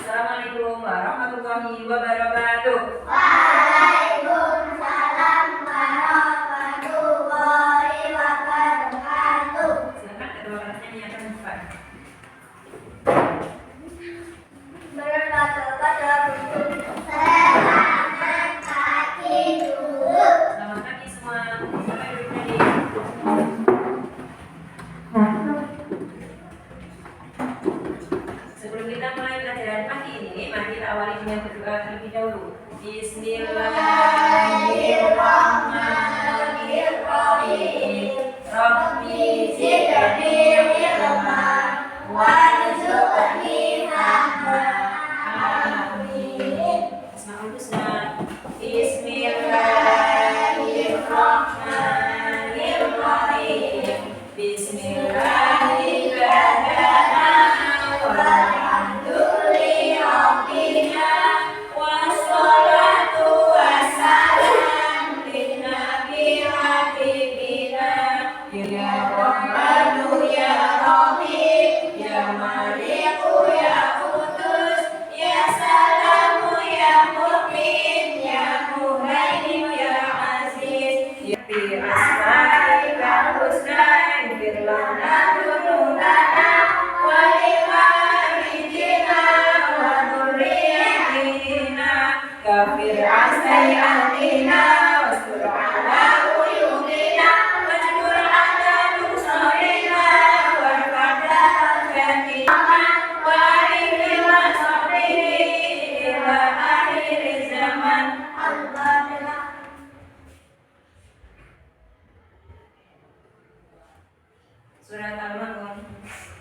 Assalamualaikum warahmatullahi wabarakatuh. Waalaikumsalam warahmatullahi wabarakatuh. Silakan kedua kelasnya dinyatakan buka. Selamat pagi dulu. Selamat pagi semua. Silakan duduk lagi. Sebelum kita mulai pelajaran pagi ini, mari kita awali dengan berdoa terlebih dahulu. Bismillahirrahmanirrahim. Rabbi zidni ilman warzuqni fahma. Amin. Asmaul husna. Bismillahirrahmanirrahim. Bismillahirrahmanirrahim. Walhamdulillahirobbilalamin. Wassalatu wassalam linnabi habibina. Ya Rahmanu ya Rahim, ya Maliku ya Qudus, ya Salamu ya Mu'min, ya Muhaimin ya Aziz. Ya bi asma'ikal husna ighfir lana dzunubana wa liwalidina wa dzurriyyatina kafir an sayyi'atina wastur ala uyubina wajbur ala nusrina warfa'na fatina wa akhiril sabirin ila akhir zaman. Allahumma Surat Al-Maun.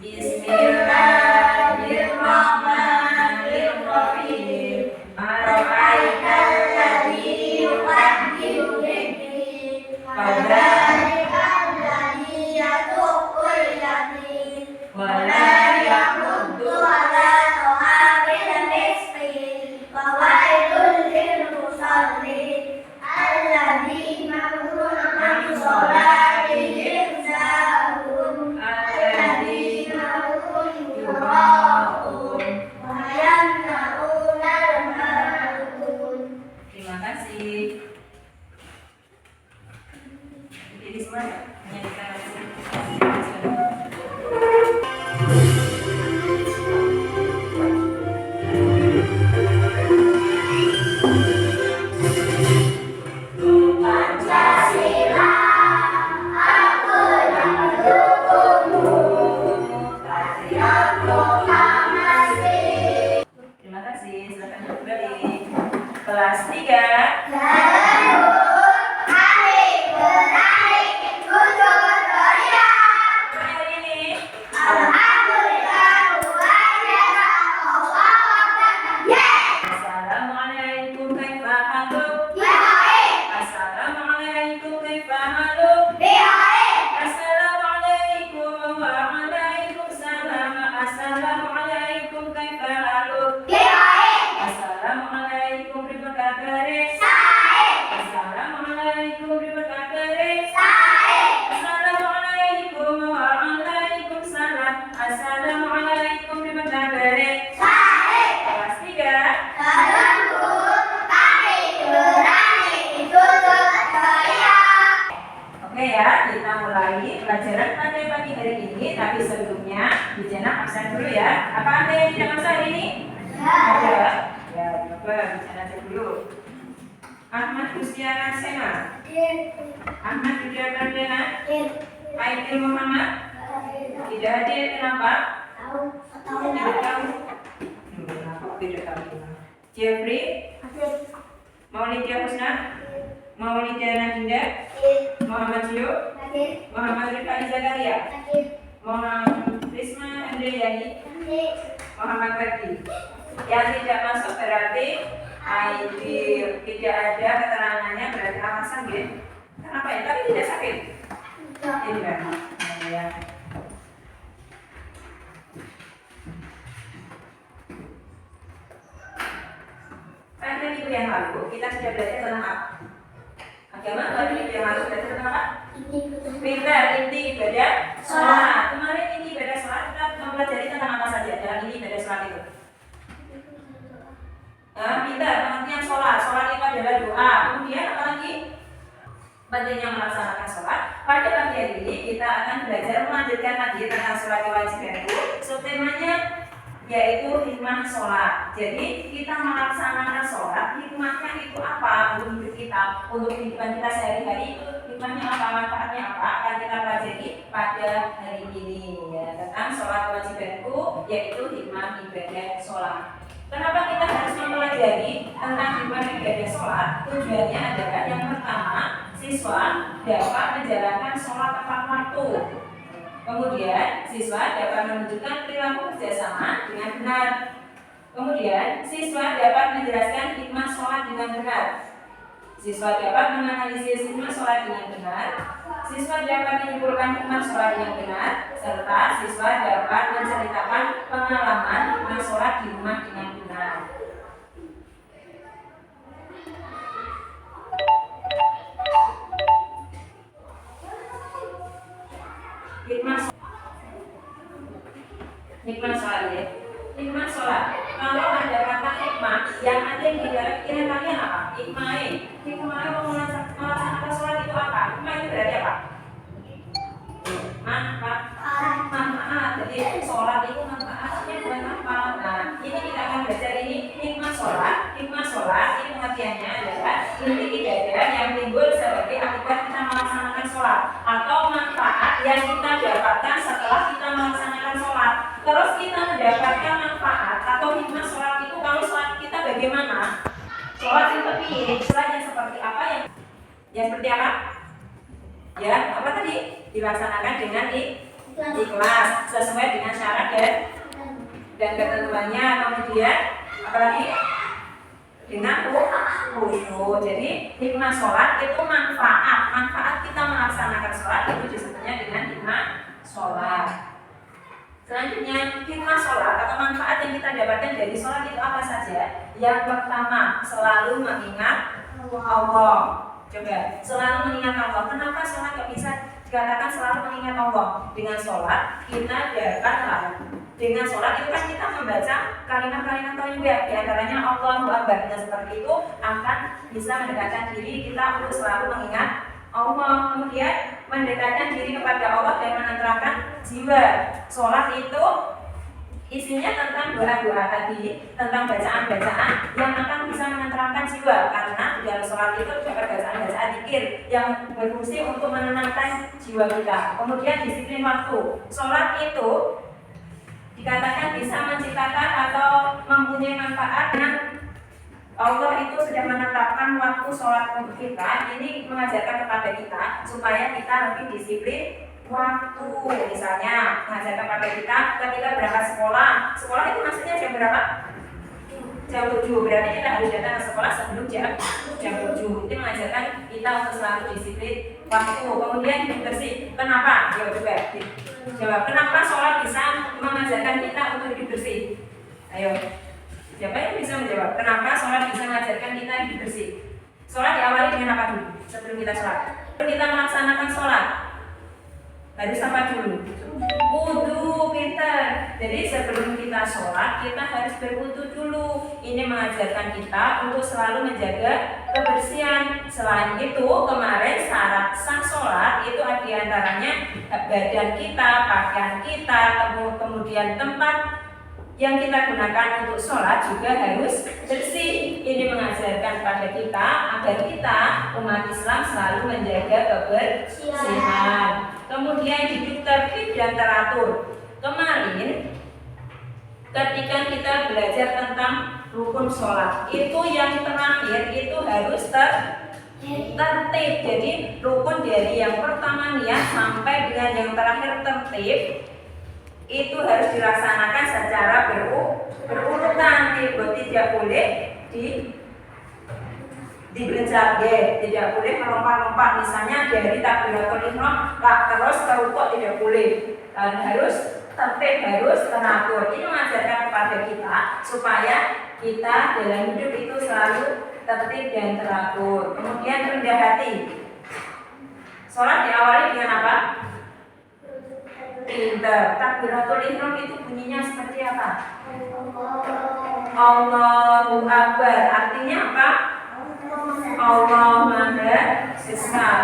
Bismillahirrahmanirrahim. Ara'aital ladzi yuqaddiru bid-din fadzalikal ladzi yad'ul yatim wa la yahuddu ala ta'amil miskin wa wailul lil musallin alladzina hum an sholatihim sahun alladzina hum yura'un wa yamna'unal ma'un. Terima kasih. Jadi semua menyanyikan lagu. Pancasila, aku yang mendukungmu. Patriot proklamasi. Terima kasih. Silakan duduk kembali. Kelas 3. Hari ini Assalamualaikum kaifa haluk? Assalamualaikum kaifa haluk? Assalamualaikum waalaikumsalam. Assalamualaikum kaifa haluk? Assalamualaikum terima kabar. Assalamualaikum terima kabar. Assalamualaikum waalaikumsalam. Assalamualaikum terima kabar. Kelas 3. Oke ya, kita mulai pelajaran pada pagi hari ini. Tapi sebelumnya, Bijana absen dulu ya. Apa ada yang tidak masuk hari ini? Ada. Ya, coba Bijana cek dulu. Ahmad Ustiana Sena, Ahmad Yudhya Pradana, Aidil Muhammad. Tidak hadir, kenapa? Tidak tahu. Kenapa tidak tahu? Jeffrey, Maulidia Husna, Maulidia Naginda, Muhammad Jio, Muhammad Rifai Zakaria, Muhammad Risma Andriyani, Muhammad Bakti. Yang tidak masuk berarti Aidil, tidak ada keterangannya, berarti alasan ya. Kenapa ya? Tapi tidak sakit. Tidak. Ya. Pada minggu yang lalu kita sudah belajar tentang apa? Agama. Pada minggu yang lalu belajar tentang apa? Pintar, inti ibadah sholat. Kemarin inti ibadah sholat kita mempelajari tentang apa saja dalam inti ibadah sholat itu? pengertian sholat. Sholat itu adalah doa. Kemudian apa lagi? Pentingnya melaksanakan sholat. Pada pagi hari ini kita akan belajar melanjutkan lagi tentang sholat wajib itu. Subtemanya yaitu hikmah sholat. Jadi kita melaksanakan sholat, hikmahnya itu apa untuk hidup kita, untuk kehidupan kita sehari-hari itu hikmahnya apa, manfaatnya apa akan kita pelajari pada hari ini ya, tentang sholat wajib itu yaitu hikmah ibadah sholat. Kenapa kita harus mempelajari tentang hikmah ibadah sholat? Tujuannya adalah yang pertama, siswa dapat menjalankan sholat tepat waktu. Kemudian, siswa dapat menunjukkan perilaku kerjasama dengan benar. Kemudian, siswa dapat menjelaskan hikmah sholat dengan benar. Siswa dapat menganalisis hikmah sholat dengan benar. Siswa dapat menyimpulkan hikmah sholat dengan benar. Serta siswa dapat menceritakan pengalaman hikmah sholat di rumah dengan benar. Hikmah sholat ya. Hikmah sholat. Kalau ada kata hikmah, yang ada di dalam pikiran kalian apa? Hikmah melaksanakan sholat itu apa? Hikmah itu berarti apa? Manfaat. Jadi sholat itu manfaatnya buat apa? Nah, ini kita akan belajar ini hikmah sholat. Hikmah sholat ini pengertiannya adalah inti ibadah yang timbul sebagai akibat kita melaksanakan sholat atau manfaat yang kita dapatkan setelah kita melaksanakan sholat. Terus kita mendapatkan manfaat atau hikmah sholat itu kalau sholat kita bagaimana? Sholat itu sholat yang seperti apa yang seperti apa? Ya, apa tadi? Dilaksanakan dengan ikhlas sesuai dengan syarat dan ketentuannya. Kemudian apalagi dengan khusyuk. Jadi hikmah sholat itu manfaat kita melaksanakan sholat itu disebutnya dengan hikmah sholat. Selanjutnya, hikmah sholat atau manfaat yang kita dapatkan dari sholat itu apa saja? Yang pertama, selalu mengingat Allah. Coba, selalu mengingat Allah. Kenapa sholat gak bisa dikatakan selalu mengingat Allah? Dengan sholat kita dapatlah. Dengan sholat itu kan kita membaca kalimat-kalimat thayyibah, di antaranya Allahu Akbar. Dan seperti itu akan bisa mendekatkan diri kita untuk selalu mengingat Allah. Kemudian mendekatkan diri kepada Allah dan menenteramkan jiwa. Sholat itu isinya tentang doa-doa tadi, tentang bacaan-bacaan yang akan bisa menenteramkan jiwa. Karena di dalam sholat itu terdapat bacaan-bacaan dzikir yang berfungsi untuk menenangkan jiwa kita. Kemudian disiplin waktu. Sholat itu dikatakan bisa menciptakan atau mempunyai manfaat dengan Allah itu sudah menetapkan waktu sholat untuk kita. Ini mengajarkan kepada kita supaya kita lebih disiplin waktu. Misalnya mengajarkan kepada kita ketika berangkat sekolah. Sekolah itu maksudnya jam berapa? Jam 7. Berarti kita harus datang ke sekolah sebelum jam 7. Itu mengajarkan kita untuk selalu disiplin waktu. Kemudian hidup bersih. Kenapa? Ya coba jawab. Kenapa sholat bisa mengajarkan kita untuk hidup bersih? Ayo. Siapa yang bisa menjawab? Kenapa sholat bisa mengajarkan kita hidup bersih? Sholat diawali dengan apa dulu? Sebelum kita sholat. Sebelum kita melaksanakan sholat harus apa dulu? Wudu kita. Jadi sebelum kita sholat kita harus berwudu dulu. Ini mengajarkan kita untuk selalu menjaga kebersihan. Selain itu kemarin syarat sah sholat itu ada diantaranya badan kita, pakaian kita, kemudian tempat yang kita gunakan untuk sholat juga harus bersih. Ini mengajarkan pada kita agar kita umat Islam selalu menjaga kebersihan. Kemudian hidup tertib dan teratur. Kemarin ketika kita belajar tentang rukun sholat, itu yang terakhir itu harus tertib. Jadi rukun dari yang pertama niat sampai dengan yang terakhir tertib itu harus dilaksanakan secara berurutan. Tidak boleh dibencak, tidak boleh melompat-lompat. Misalnya dari takbiratul ihram terus ke rukuk tidak boleh. Harus tertib, harus teratur. Ini mengajarkan kepada kita supaya kita dalam hidup itu selalu tertib dan teratur. Kemudian rendah hati. Sholat diawali dengan apa? Pinter. Takbiratul ihram itu bunyinya seperti apa? Allahu Akbar. Artinya apa? Allah Maha Besar.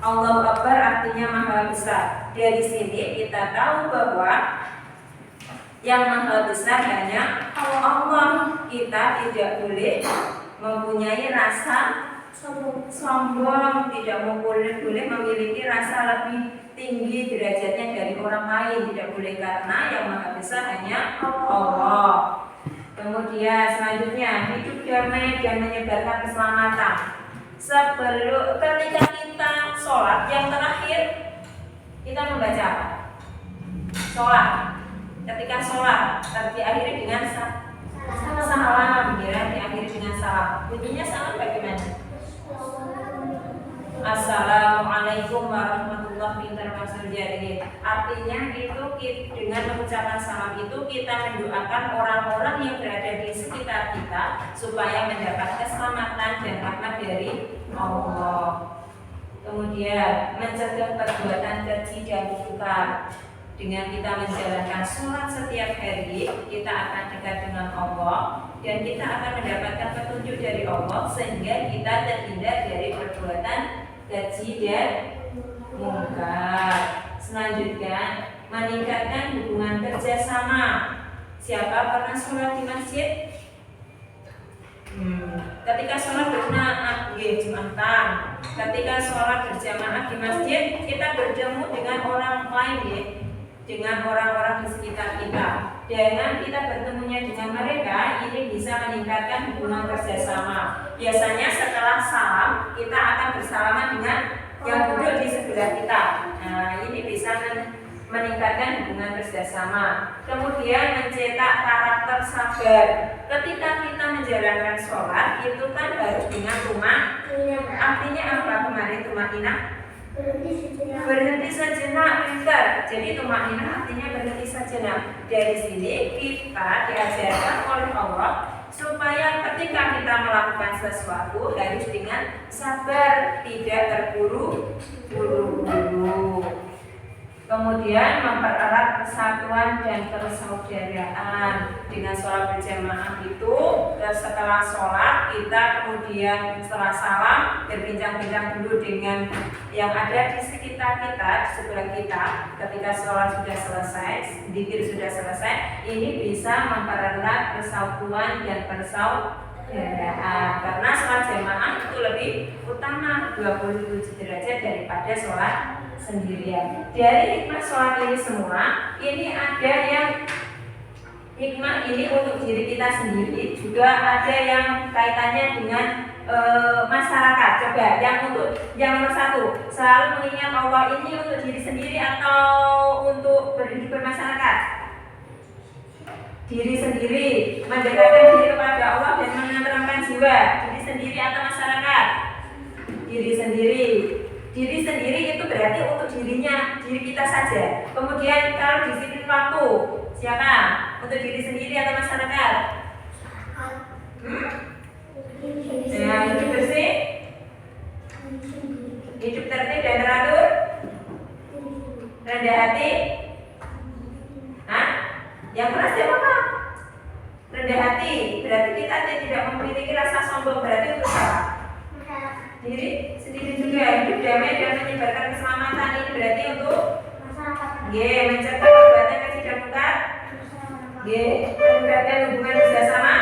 Allahu Akbar artinya Maha Besar. Dari sini kita tahu bahwa yang Maha Besar hanya Allah. Kita tidak boleh mempunyai rasa sombong, tidak boleh memiliki rasa lebih tinggi derajatnya dari orang lain, tidak boleh, karena yang Maha Besar hanya Allah. Kemudian selanjutnya, hidup damai dan menyebarkan keselamatan. Ketika kita sholat, yang terakhir kita membaca apa? Sholat. Ketika sholat, diakhiri dengan salam, diakhiri dengan salam. Bunyinya salam bagaimana? Assalamualaikum warahmatullahi wabarakatuh. Artinya itu dengan mengucapkan salam itu kita mendoakan orang-orang yang berada di sekitar kita supaya mendapat keselamatan dan rahmat dari Allah. Kemudian mencegah perbuatan keji dan mungkar. Dengan kita menjalankan sholat setiap hari, kita akan dekat dengan Allah dan kita akan mendapatkan petunjuk dari Allah sehingga kita terhindar dari perbuatan keji dan mungkar. Selanjutnya, meningkatkan hubungan kerjasama. Siapa pernah sholat di masjid? Ketika sholat berjamaah, Jumatan. Ketika sholat berjamaah di masjid, kita bertemu dengan orang lain, dengan orang-orang di sekitar kita. Dengan kita bertemunya dengan mereka, ini bisa meningkatkan hubungan kerjasama. Biasanya setelah salam, kita akan bersalaman dengan yang duduk di sebelah kita. Nah, ini bisa meningkatkan hubungan kerjasama. Kemudian mencetak karakter sabar. Ketika kita menjalankan sholat, itu kan harus dengan rumah. Artinya apa kemarin tumaninah? Berhenti sejenak, pintar. Jadi tumaninah artinya berhenti sejenak. Dari sini kita diajarkan oleh Allah supaya ketika kita melakukan sesuatu harus dengan sabar, tidak terburu-buru. Kemudian mempererat persatuan dan persaudaraan. Dengan sholat berjamaah itu, setelah sholat kita kemudian setelah salam berbincang-bincang dulu dengan yang ada di sekitar kita, di sebelah kita. Ketika sholat sudah selesai, zikir sudah selesai, ini bisa mempererat persatuan dan persaudaraan. Karena sholat jamaah itu lebih utama 27 derajat daripada sholat sendirian. Dari hikmah sholat ini semua, ini ada yang hikmah ini untuk diri kita sendiri, juga ada yang kaitannya dengan masyarakat. Coba yang nomor satu, selalu mengingat Allah ini untuk diri sendiri atau untuk berhidup bermasyarakat? Diri sendiri, mendekatkan diri kepada Allah dan menenteramkan jiwa. Diri sendiri atau masyarakat? Diri sendiri. Diri sendiri itu berarti untuk dirinya, diri kita saja. Kemudian kalau disiplin waktu, siapa? Untuk diri sendiri atau masyarakat? Nah, hidup bersih, hidup tertib dan teratur, rendah hati. Yang keras siapa? Rendah hati. Berarti kita tidak memiliki rasa sombong. Berarti untuk siapa? Diri sendiri juga. Hidup damai dan menyebarkan keselamatan. Ini berarti untuk mencegah perbuatan keji dan mungkar. Meningkatkan hubungan kerjasama.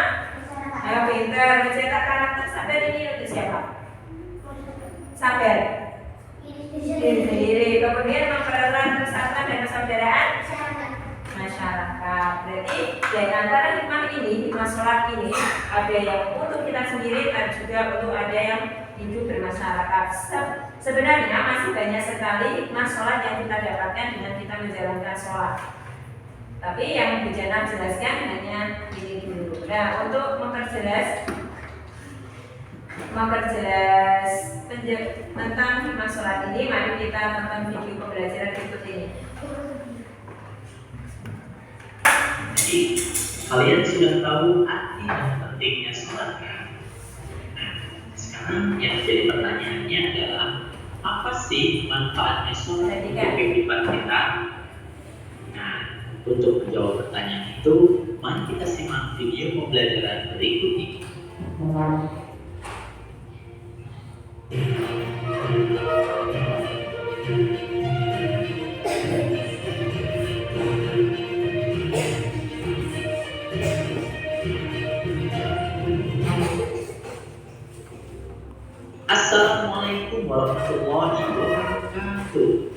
Pintar. Mencetak karakter sabar. Ini untuk siapa? Sabar. Diri sendiri. Kemudian mempererat persatuan dan persaudaraan masyarakat. Berarti dari antara hikmah ini, hikmah sholat ini, ada yang untuk kita sendiri dan juga untuk ada yang hidup bermasyarakat. Sebenarnya masih banyak sekali hikmah sholat yang kita dapatkan dengan kita menjalankan sholat. Tapi yang Bujana jelaskan hanya ini dulu. Nah, untuk memperjelas tentang hikmah sholat ini, mari kita tonton video pembelajaran berikut ini. Jadi kalian sudah tahu arti dan pentingnya sholat. Sekarang yang jadi pertanyaannya adalah apa sih manfaatnya sholat untuk kehidupan kita? Untuk menjawab pertanyaan itu, mari kita simak video pembelajaran berikut ini. Assalamualaikum warahmatullahi wabarakatuh.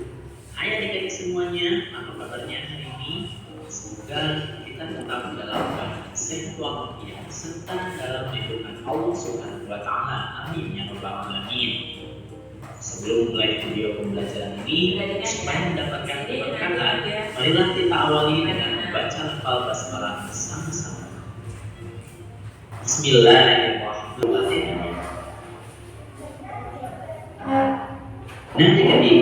Hai adik-adik semuanya, apa kabarnya hari ini? Semoga kita tetap dalam keadaan sehat walafiat serta dalam lindungan Allah Subhanahu wa Ta'ala. Amin ya rabbal alamin. Sebelum mulai video pembelajaran ini, supaya mendapatkan keberkahan, marilah kita awali dengan membaca lafal basmalah bersama-sama. Bismillahirrahmanirrahim. Nah, jadi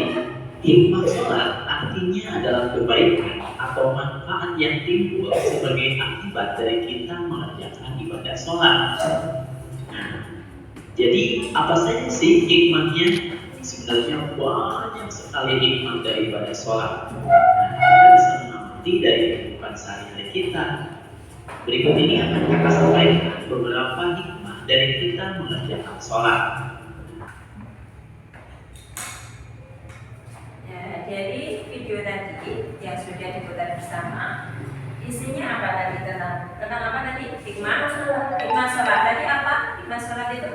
hikmah sholat artinya adalah kebaikan atau manfaat yang timbul sebagai akibat dari kita mengerjakan ibadah sholat. Nah, jadi apa saja sih hikmahnya? Sebenarnya banyak sekali hikmah dari ibadah sholat. Nah, kita bisa mengamati dari kehidupan sehari-hari kita. Berikut ini akan kita sampaikan beberapa hikmah dari kita mengerjakan sholat. Jadi video tadi yang sudah diputar bersama isinya apa tadi tentang apa tadi? Hikmah sholat tadi apa? Hikmah sholat itu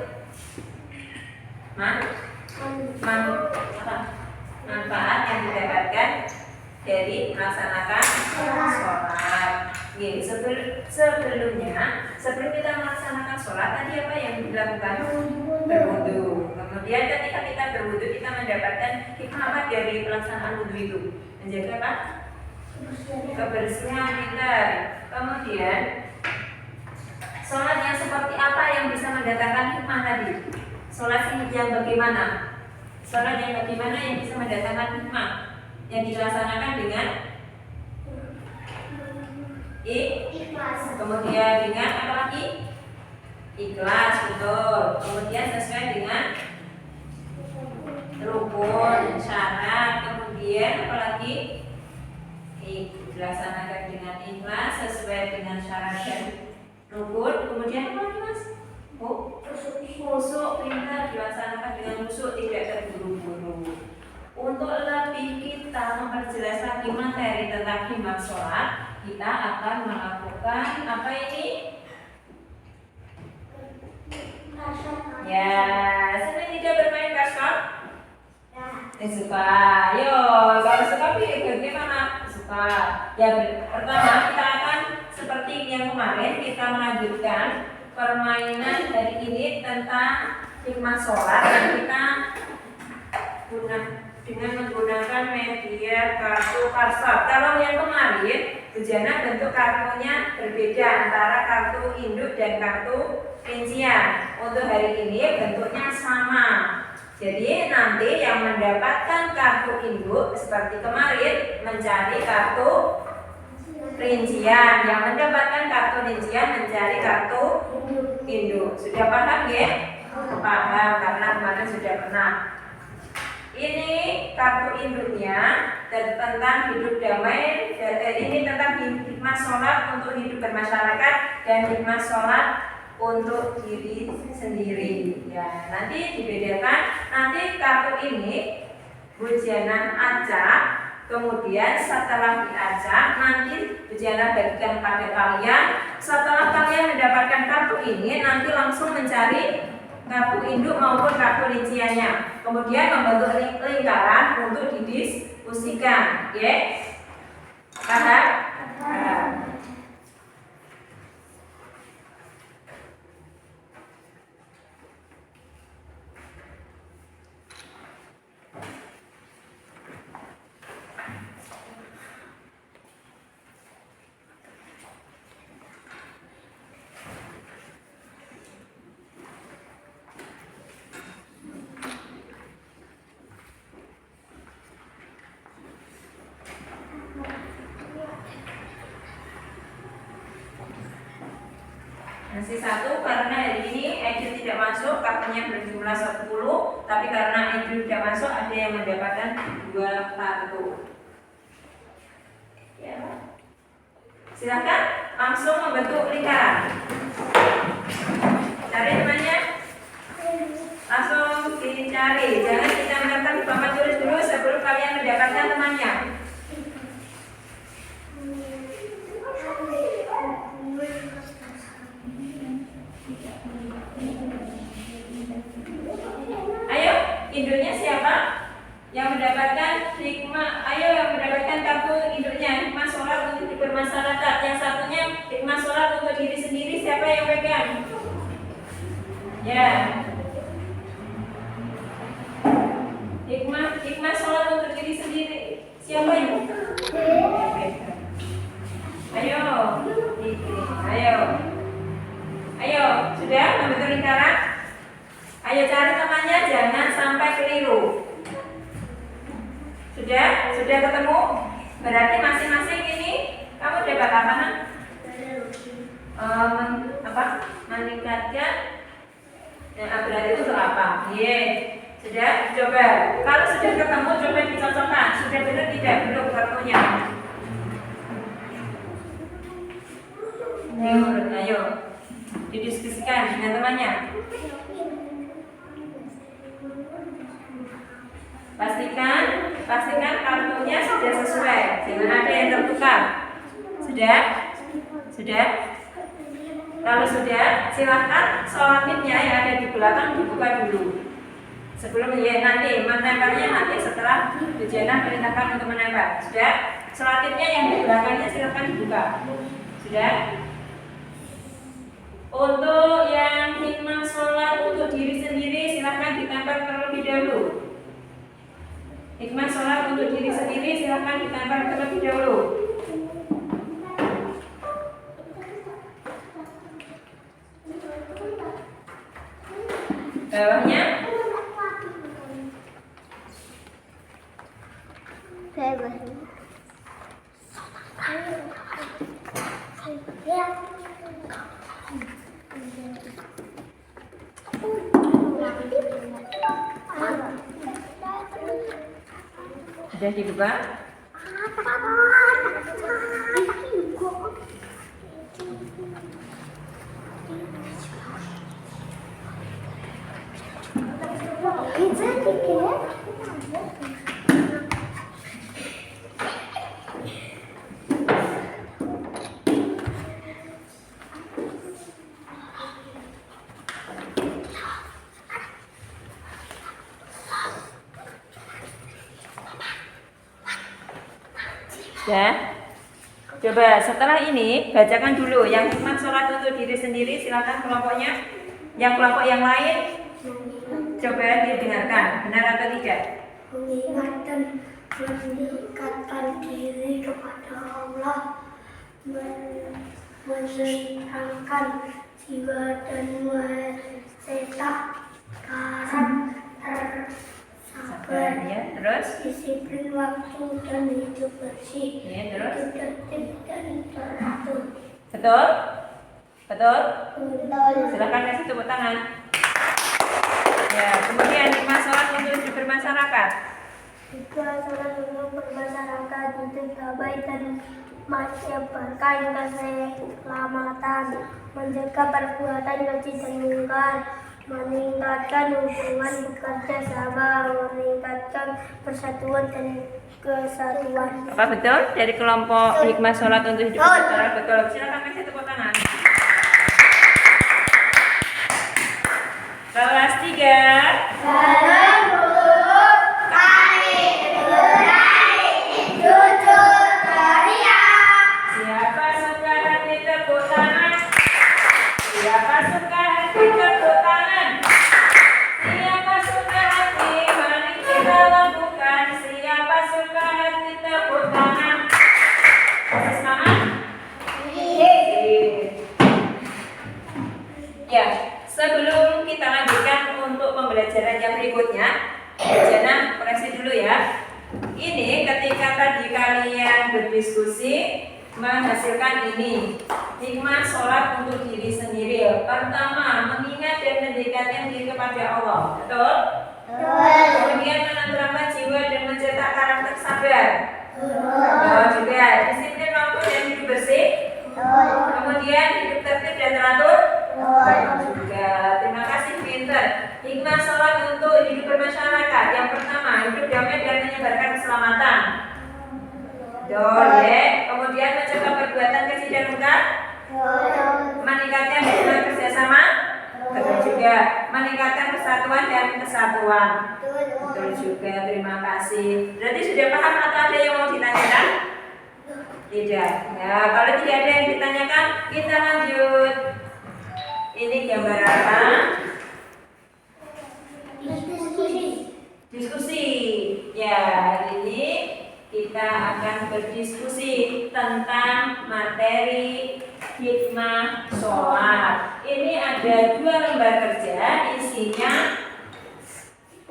manfaat yang didapatkan dari melaksanakan sholat. Sebelum kita melaksanakan sholat tadi apa yang dilakukan? Berwudu. Kemudian ketika kita berwudu kita mendapatkan hikmah apa dari pelaksanaan wudu itu? Menjaga apa? Kebersihan kita. Kemudian sholat yang seperti apa yang bisa mendatangkan hikmah tadi? Sholat yang bagaimana? Sholat yang bagaimana yang bisa mendatangkan hikmah? Yang dilaksanakan dengan ikhlas. Kemudian dengan apa lagi? Ikhlas, betul. Kemudian sesuai dengan rukun, syarat. Kemudian apa lagi? Dilaksanakan dengan ikhlas sesuai dengan syarat dan rukun. Kemudian apa lagi, Mas? Khusyuk, perintah dilaksanakan dengan khusyuk, tidak terburu-buru. Untuk lebih kita memperjelas lagi materi tentang hikmah sholat, kita akan melakukan apa ini? Ya, senang tidak bermain kasar? Suka. Yo, kalau suka bagaimana? Suka. Ya, pertama kita akan seperti yang kemarin kita melanjutkan permainan hari ini tentang hikmah sholat yang kita dengan menggunakan media kartu Parsot. Kalau yang kemarin Bujana bentuk kartunya berbeda antara kartu induk dan kartu rincian. Untuk hari ini bentuknya sama. Jadi nanti yang mendapatkan kartu induk seperti kemarin mencari kartu rincian, yang mendapatkan kartu rincian mencari kartu induk. Sudah paham ya? Paham karena kemarin sudah pernah. Ini kartu induknya tentang hidup damai. Ini tentang hikmah sholat untuk hidup bermasyarakat dan hikmah sholat untuk diri sendiri. Ya, nanti dibedakan. Nanti kartu ini Bujana acak. Kemudian setelah diacak, nanti Bujana bagikan pada kalian. Setelah kalian mendapatkan kartu ini, nanti langsung mencari kartu induk maupun kartu rinciannya. Kemudian membentuk lingkaran untuk didiskusikan. Ya, paham? Paham. Masih satu karena hari ini Edil tidak masuk, kartunya berjumlah 10, tapi karena Edil tidak masuk ada yang mendapatkan 2 kartu. Ya. Silakan langsung membentuk lingkaran. Cari temannya. Langsung dicari. Jangan kita menetap di papan tulis dulu sebelum kalian mendapatkan temannya. Ayo, induknya siapa? Yang mendapatkan hikmah, ayo yang mendapatkan kartu induknya hikmah sholat untuk bermasyarakat. Yang satunya hikmah sholat untuk diri sendiri, siapa yang pegang? Ya. Hikmah sholat untuk diri sendiri, siapa yang? Ayo, sudah membentuk lingkaran? Ayo cari temannya, jangan sampai keliru. Sudah ketemu? Berarti masing-masing ini kamu dapat apa? Meningkatkan. Berarti itu untuk apa? Sudah, coba. Kalau sudah ketemu, coba dicocokkan. Sudah benar tidak? Belum kartunya. Ayo, didiskusikan dengan temannya. Pastikan kartunya sudah sesuai. Jangan ada yang tertukar. Sudah? Kalau sudah, silahkan sholatnya yang ada di belakang dibuka dulu. Sebelum nanti menempelnya nanti setelah ujian perintahkan untuk menempel. Sudah? Sholatnya yang di belakangnya silahkan dibuka. Sudah? Untuk yang hikmah sholat untuk diri sendiri silahkan ditempel terlebih dahulu. Hikmah sholat untuk diri sendiri silahkan ditempel terlebih dahulu. Bawahnya sudah dibuka. Ya. Coba setelah ini bacakan dulu yang hikmah sholat untuk diri sendiri, silakan kelompoknya. Yang kelompok yang lain coba didengarkan, benar atau tidak? Mendekatkan diri kepada Allah, menyenangkan jiwa dan mencetak karakter sabar, terus disiplin waktu dan hidup bersih, terus hidup tertib dan teratur. betul? Betul. Silakan kasih tepuk tangan. Ya, kemudian hikmah sholat untuk hidup bermasyarakat. Hikmah sholat untuk bermasyarakat untuk kebaikan menyebarkan keselamatan, mencegah perbuatan keji dan mungkar, meningkatkan hubungan bekerja sama, meningkatkan persatuan dan kesatuan. Apa betul dari kelompok hikmah sholat untuk hidup bermasyarakat? Betul. Silakan kasih tepuk tangan. Kelas 3. Kami berani jujur teriak. Siapa suka hati tepuk tangan? Siapa suka hati tepuk tangan? Siapa suka hati mari kita lakukan. Siapa suka hati tepuk tangan? Masih semangat? Ya, sebelum kita lanjutkan untuk pembelajaran yang berikutnya, Jana koreksi dulu ya. Ini ketika tadi kalian berdiskusi menghasilkan ini hikmah sholat untuk diri sendiri. Pertama, mengingat dan mendekatkan diri kepada Allah. Betul? Kemudian menenteramkan jiwa dan mencetak karakter sabar. Juga disiplin waktu dan hidup bersih. Kemudian hidup tertib dan teratur. Juga. Terima kasih pinter. Hikmah sholat untuk hidup bermasyarakat. Yang pertama, hidup damai dan menyebarkan keselamatan. Ya. Kemudian mencegah perbuatan keji dan munkar. Meningkatkan hubungan kerjasama. Betul juga. Meningkatkan persatuan dan kesatuan. Betul juga. Terima kasih. Berarti sudah paham atau ada yang mau ditanyakan? Tidak. Ya, kalau tidak ada yang ditanyakan, kita lanjut. Ini gambar apa? Diskusi. Ya, hari ini kita akan berdiskusi tentang materi hikmah sholat. Ini ada 2 lembar kerja, isinya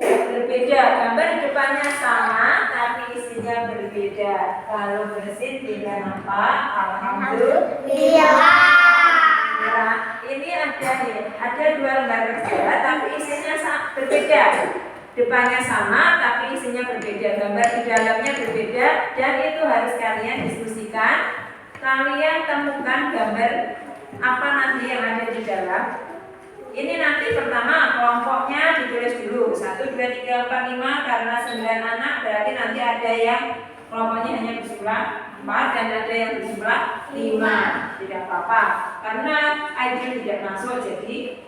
berbeda. Gambar depannya sama, tapi isinya berbeda. Kalau bersih tidak nampak, alhamdulillah. Nah, ini ada 2 lembar kerja, tapi isinya berbeda. Depannya sama, tapi isinya berbeda. Gambar di dalamnya berbeda, dan itu harus kalian diskusikan. Kalian temukan gambar apa nanti yang ada di dalam. Ini nanti pertama kelompoknya ditulis dulu 1, 2, 3, 4, 5. Karena 9 anak berarti nanti ada yang kelompoknya hanya berjumlah 4 dan ada yang berjumlah 5. Tidak apa-apa karena ID tidak masuk, jadi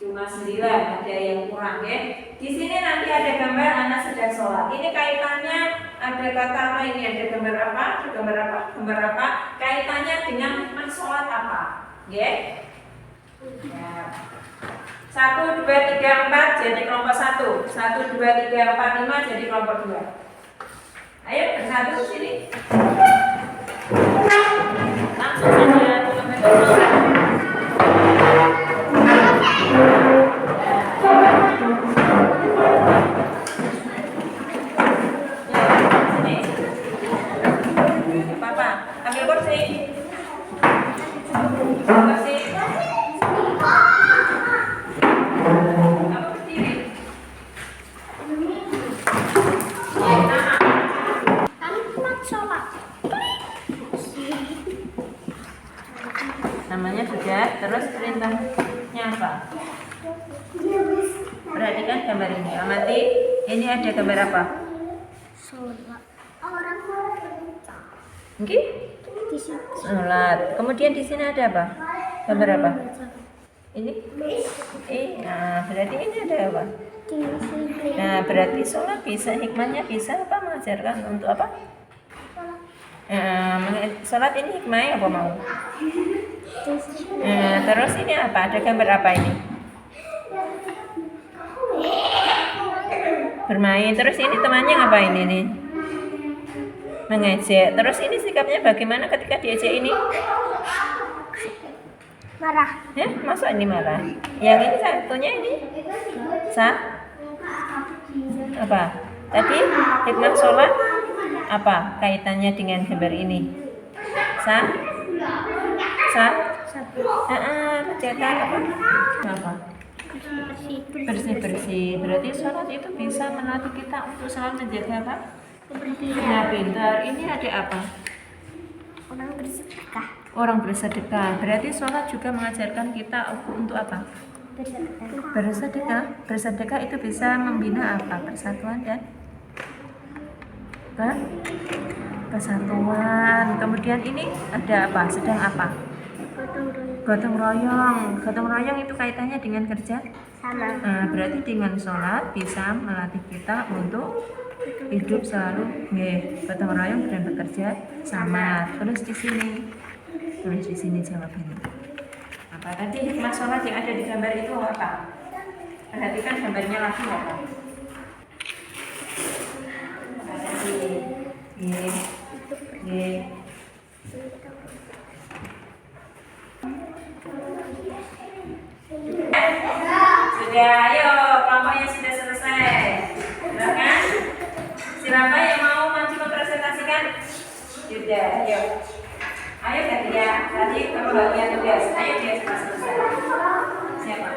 cuma 9, ada yang kurang ya. Di sini nanti ada gambar anak sedang sholat. Ini kaitannya ada kata apa ini? Ada gambar apa? Ada gambar apa? Gambar apa? Kaitannya dengan hikmah sholat apa? Ya. 1, 2, 3, 4 jadi kelompok 1. 1, 2, 3, 4, 5 jadi kelompok 2. Ayo bersatu sini. Langsung saja teman-teman. Papa, ambil kursi. Kursi. Kamu berdiri. Namanya sudah, terus perintahnya apa? Perhatikan gambar ini. Amati, ini ada gambar apa? Oke? Sholat. Kemudian di sini ada apa? Gambar apa? Ini? Nah, berarti ini ada apa? Nah, berarti sholat bisa, hikmahnya bisa apa? Mengajarkan untuk apa? Sholat ini hikmahnya apa mau? Terus ini apa? Ada gambar apa ini? Bermain. Terus ini temannya ngapain ini? Mengejek. Terus ini sikapnya bagaimana ketika diejek ini? Marah. Ya, masa ini marah? Yang ini satunya ini? Apa? Tadi hikmah sholat apa kaitannya dengan gambar ini? Menjaga apa? Bersih-bersih. Berarti sholat itu bisa melatih kita untuk selalu menjaga apa? Nah, pintar. Ini ada apa? Orang bersedekah. Berarti sholat juga mengajarkan kita untuk apa? Bersedekah. Bersedekah itu bisa membina apa? Persatuan dan kesatuan. Kemudian ini ada apa? Sedang apa? Gotong royong. Gotong royong itu kaitannya dengan kerja sama. Berarti dengan sholat bisa melatih kita untuk hidup selalu gotong royong dan bekerja sama. Tulis di sini jawabannya. Apa tadi hikmah sholat yang ada di gambar itu apa? Perhatikan gambarnya lagi apa? Sudah, ayo kelompoknya sudah selesai. Silakan. Siapa yang mau maju mempresentasikan? Sudah, ayo. Ayo ya, tadi kamu bagian tugas. Ayo dia sudah selesai. Siapa?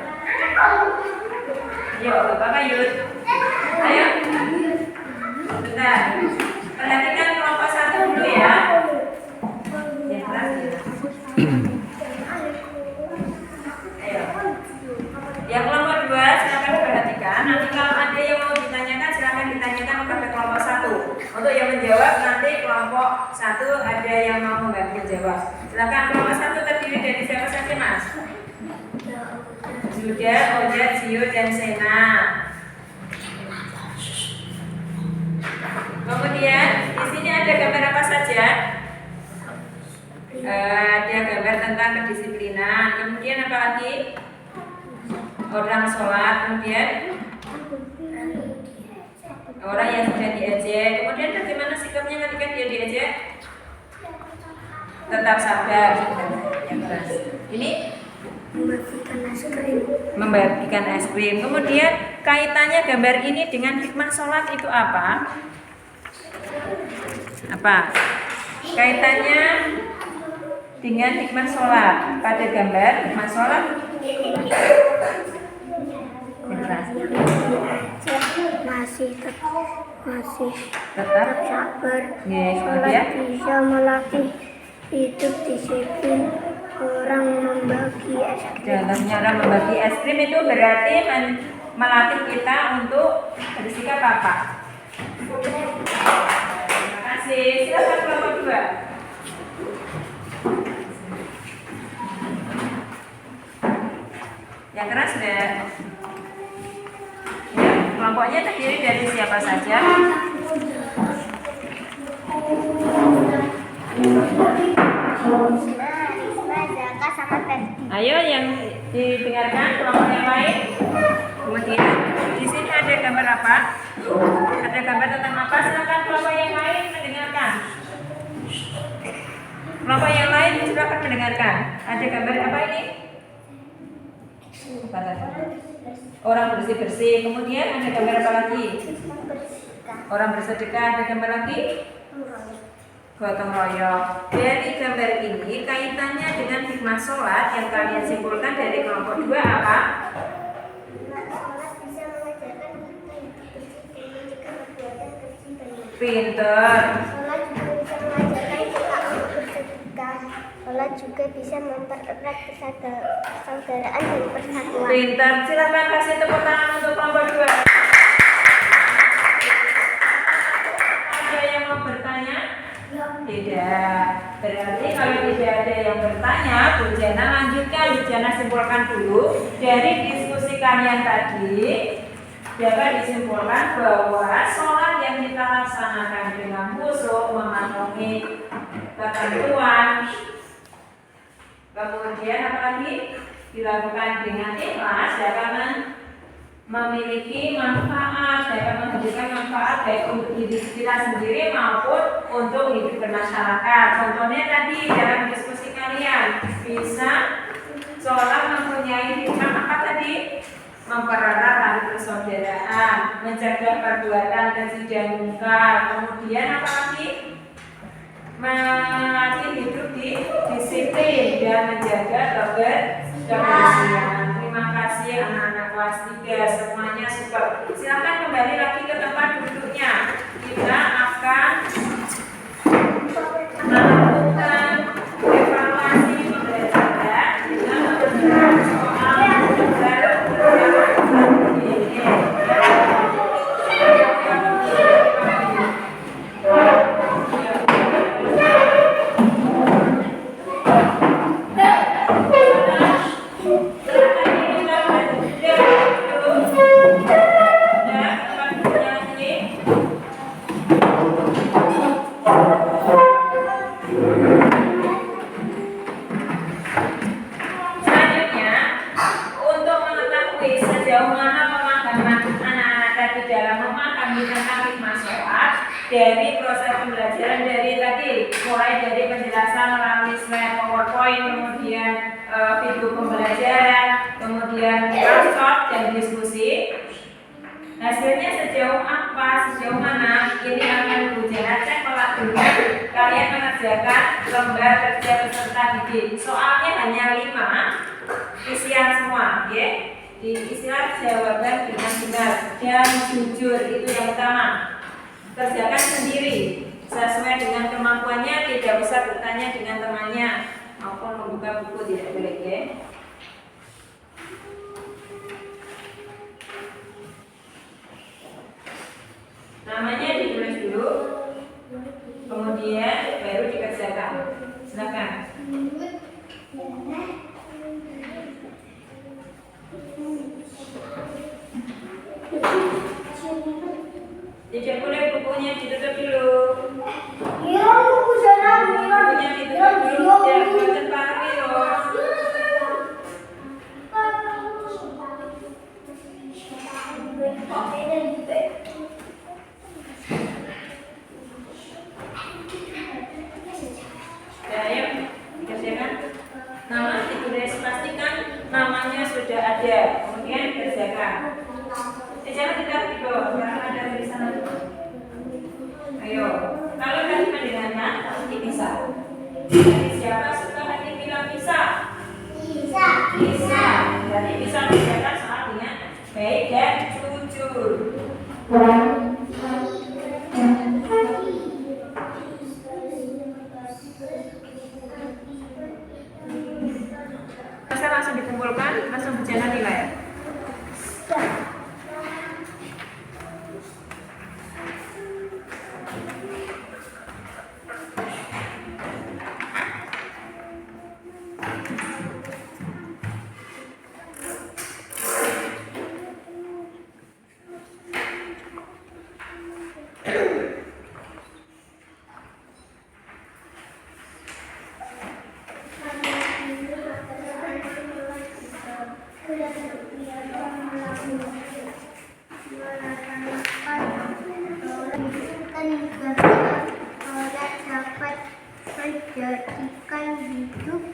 Ayo, Bapak Yud. Ayo. Bentar. Perhatikan kelompok 1 dulu ya. Ya, kelas ya. satu ada yang mau membantu jawab. Silakan. Kelompok satu terdiri dari siapa saja, Mas? Juda, Oja, Zio, dan Sena. Kemudian di sini ada gambar apa saja? Ada gambar tentang kedisiplinan. Kemudian apa lagi? Orang sholat. Kemudian orang yang sudah diejek. Kemudian bagaimana sikapnya ketika dia diejek? Tetap sabar. Yang keras. Ini Membagikan es krim. membagikan es krim. Kemudian kaitannya gambar ini dengan hikmah sholat itu apa? Apa? Kaitannya dengan hikmah sholat. Pada gambar hikmah sholat masih tetap sabar. ya, Sholat kemudian bisa melatih hidup disiplin. Orang membagi es krim. dalam cara membagi es krim itu berarti melatih kita untuk bersikap apa? Terima kasih. Silakan kelompok 2. Yang keras deh. Ya, kelompoknya terdiri dari siapa saja? Ayo yang didengarkan kelompok yang lain. Kemudian di sini ada gambar apa? Ada gambar tentang apa? Silakan kelompok yang lain mendengarkan. Kelompok yang lain silakan mendengarkan. Ada gambar apa ini? Orang bersih-bersih. Kemudian ada gambar apa lagi? Orang bersedekah. Ada gambar lagi? Gotong royong. Dari gambar ini kaitannya dengan hikmah sholat yang kalian simpulkan dari kelompok 2 apa? Pinter. Sholat juga bisa mempererat persaudaraan dan persatuan. Pinter. Silakan kasih tepuk tangan untuk kelompok 2. Ada yang mau bertanya? Tidak. Berarti kalau tidak ada yang bertanya, Bu Jana lanjutkan. Bu Jana simpulkan dulu dari diskusi kalian tadi. Dapat disimpulkan bahwa sholat yang kita laksanakan dengan khusyuk, mematuhi ketentuan, kemudian apalagi dilakukan dengan ikhlas dapat memiliki manfaat, dapat memberikan manfaat baik untuk diri kita sendiri maupun untuk hidup bermasyarakat. Contohnya tadi dalam diskusi kalian bisa sholat mempunyai hikmah apa tadi? Mempererat tali persaudaraan, mencegah perbuatan keji dan mungkar. Kemudian apa lagi? Melatih hidup di disiplin dan menjaga kebersihan. Terima kasih anak-anak kelas 3 semuanya super. Silakan kembali lagi ke tempat duduknya. Kita akan melakukan evaluasi pembelajaran dengan mengerjakan soal baru. Dari proses pembelajaran dari tadi, mulai dari penjelasan melalui slide PowerPoint, kemudian video pembelajaran, kemudian workshop dan diskusi. Hasilnya sejauh apa, sejauh mana ini akan Bu Jana cek dengan kalian mengerjakan lembar kerja peserta didik. Soalnya hanya 5, isian semua, ya. Diisilah jawaban dengan benar dan jujur, itu yang utama. Kerjakan sendiri sesuai dengan kemampuannya, tidak usah bertanya dengan temannya maupun membuka buku, tidak boleh, ya. Namanya ditulis dulu, kemudian baru Tidak boleh bukunya ditutup dulu. Bukunya ditutup dulu. Ya, buatan Pak Wiro. Ya, ayo dikerjakan. Nama ditulis, pastikan namanya sudah ada. Kemudian kerjakan. Jangan tidak di bawah, karena ada tulisan itu. Ayo, kalau tadi mendengarkan, harus dipisah. Jadi siapa suka hati bilang bisa? Bisa. Jadi bisa mengerjakan soal dengan baik dan jujur. Masa langsung dikumpulkan, langsung berjalan nilai. Dapat menjadikan hidup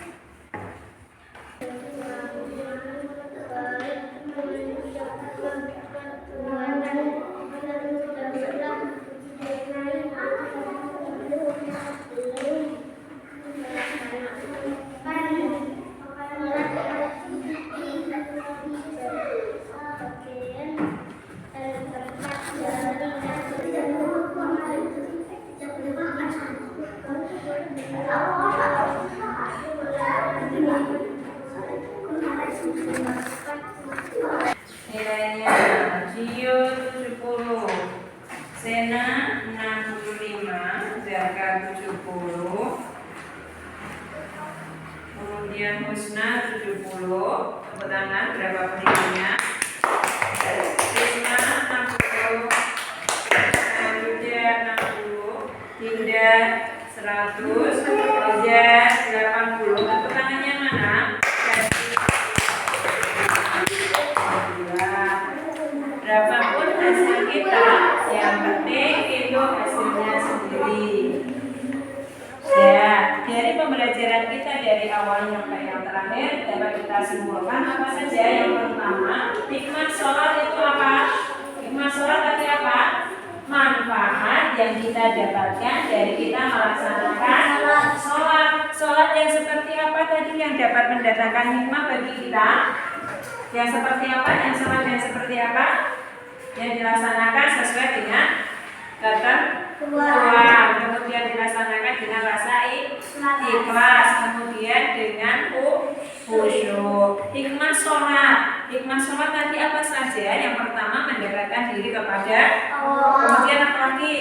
Nilainya Gio 70, Sena 65, Zaka 70, kemudian Husna 70. Tepuk tangan berapa penilaiannya? Husna 60, Ajuda 60, Dinda 100, Roja 80. Tepuk tangannya mana? Berapapun hasil kita, yang penting itu hasilnya sendiri. Ya, dari pembelajaran kita dari awal sampai yang terakhir dapat kita simpulkan apa saja. Yang pertama, hikmah sholat itu apa? Hikmah sholat tadi apa? Manfaat yang kita dapatkan dari kita melaksanakan sholat. Sholat yang seperti apa tadi yang dapat mendatangkan hikmah bagi kita? Yang seperti apa? Yang sholat yang seperti apa? Yang dilaksanakan sesuai dengan ketentuan, kemudian dilaksanakan dengan rasa ikhlas, kemudian dengan khusyuk. Hikmah sholat tadi apa saja? Yang pertama mendekatkan diri kepada Allah. Kemudian apa lagi?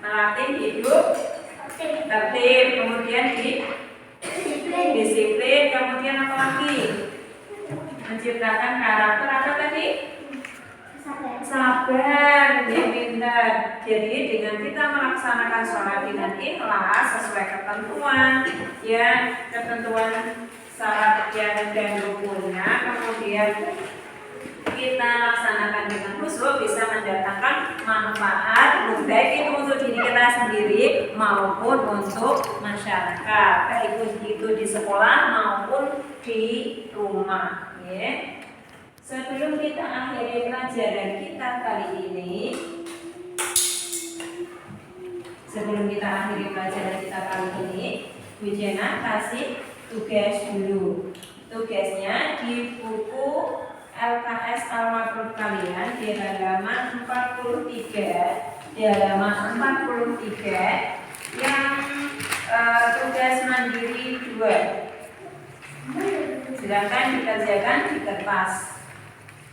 Melatih hidup tertib, kemudian disiplin, kemudian apa lagi? Menciptakan karakter apa tadi? Sabar, yang pintar. Jadi dengan kita melaksanakan sholat dengan ikhlas sesuai ketentuan, ya ketentuan syarat dan rukunnya, kemudian kita laksanakan dengan khusyuk bisa mendatangkan manfaat baik itu untuk diri kita sendiri maupun untuk masyarakat, baik itu di sekolah maupun di rumah. Ya. Sebelum kita akhiri pelajaran kita kali ini, Bu Jena kasih tugas dulu. Tugasnya di buku LKS Al-Makhluk kalian di halaman 43, yang tugas mandiri 2. Silakan dikerjakan di kertas.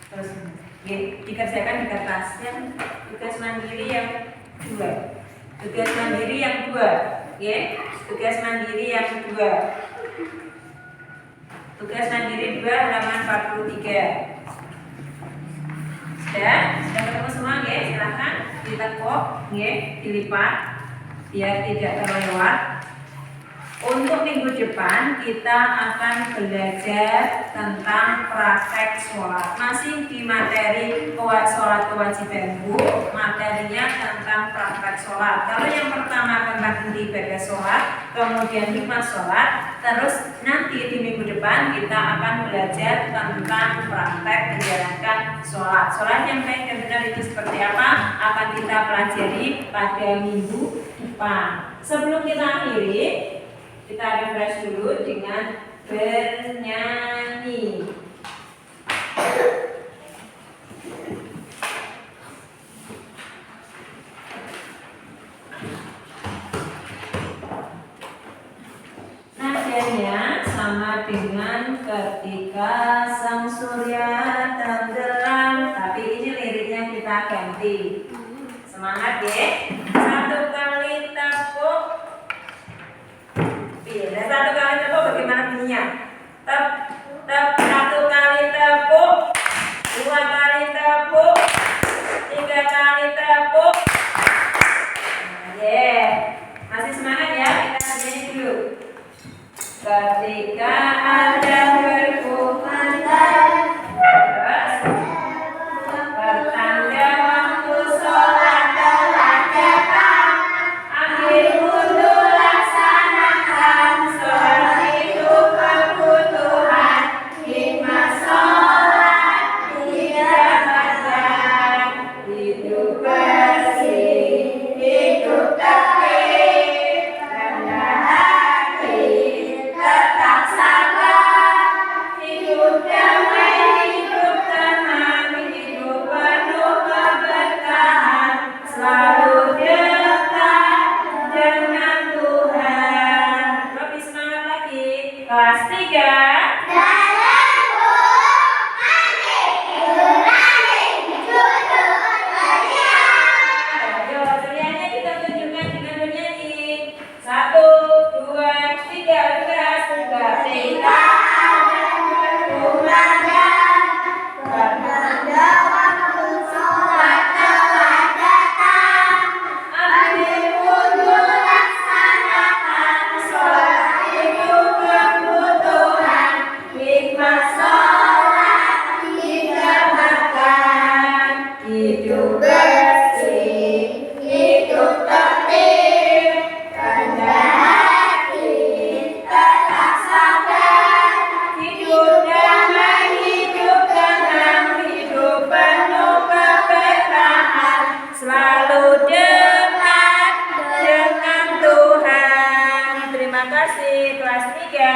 Terus dikerjakan di kertas. Yang tugas mandiri yang 2. Tugas mandiri yang 2. Tugas mandiri yang 2. Tugas mandiri 2 halaman 43. Sudah ketemu semua nggih? Silakan ditekuk nggih, dilipat biar tidak terlewat. Untuk minggu depan kita akan belajar tentang praktek sholat. Masih di materi sholat kewajibanku, materinya tentang praktek sholat. Kalau yang pertama tentang inti ibadah sholat, kemudian hikmah sholat, terus nanti di minggu depan kita akan belajar tentang praktek menjalankan sholat. Sholat yang baik dan benar itu seperti apa? Akan kita pelajari pada minggu depan. Sebelum kita akhiri, kita refresh dulu dengan bernyanyi. Nadanya sama dengan ketika sang surya tenggelam, tapi ini liriknya kita ganti. Semangat ya. Satu kali tepuk. Dan satu kali tepuk bagaimana bunyinya? Tep, tep, satu kali tepuk, dua kali tepuk, tiga kali tepuk. Masih semangat ya? Kita nyanyi dulu. Ketika ada berkumandang, pertanda waktu sholat telah datang, akhir wudhu laksanakan, sholat itu kebutuhan, hikmah sholat didapatkan, hidup bersih, hidup tertib, rendah hati, tetap sabar, hidup damai, hidup tenang, hidup penuh keberkahan, selalu dekat dengan Tuhan. Lebih semangat lagi. Kelas 3. Ayo, cerianya kita tunjukkan dengan bernyanyi. 1, 2, 3, keras. Ketika ada berkumandang, pertanda waktu sholat telah datang, akhir wudhu laksanakan, sholat itu kebutuhan, hikmah sholat didapatkan, hidup bersih, hidup tertib, rendah hati, tetap sabar, hidup damai, hidup tenang, hidup penuh keberkahan, selalu dekat dengan Tuhan. Terima kasih. Kelas 3.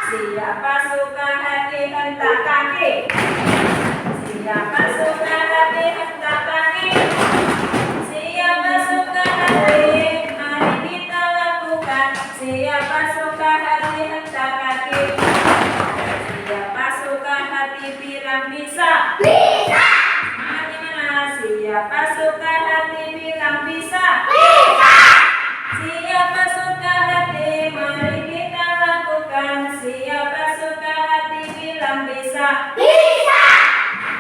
Siapa suka hati hentak kaki? Siapa suka hati hentak kaki? Siapa suka hati? Mari kita lakukan. Siapa suka hati hentak kaki? Siapa suka hati bilang bisa? Bisa. Mana? Siapa suka hati bilang bisa? Bisa. Siapa suka hati? Mari kita lakukan. Siapa suka hati bilang bisa? Bisa.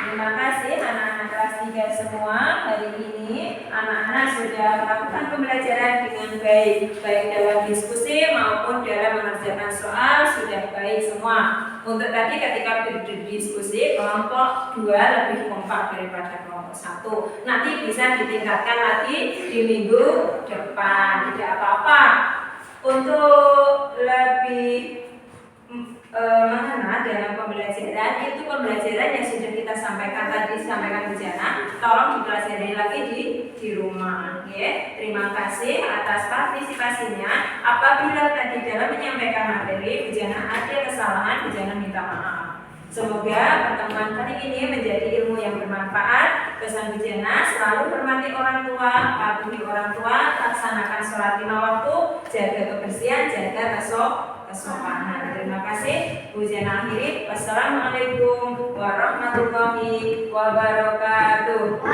Terima kasih anak-anak kelas 3 semua. Hari ini anak-anak sudah melakukan pembelajaran dengan baik, baik dalam diskusi maupun dalam mengerjakan soal sudah baik semua. Untuk tadi ketika berdiskusi kelompok 2 lebih kompak daripada kelompok 1. Nanti bisa ditingkatkan lagi di minggu depan, tidak apa-apa. Untuk lebih mengenal dalam pembelajaran, itu pembelajaran yang sudah kita sampaikan tadi, sampaikan di sana, tolong dipelajari lagi di rumah ya. Terima kasih atas partisipasinya. Apabila tadi dalam menyampaikan materi Bujana ada kesalahan, Bujana minta maaf. Semoga pertemuan kali ini menjadi ilmu yang bermanfaat. Pesan Bujana selalu hormati orang tua, patuhi orang tua, laksanakan sholat 5 waktu, jaga kebersihan, jaga kesopanan. Terima kasih. Bujana akhiri. Wassalamualaikum warahmatullahi wabarakatuh.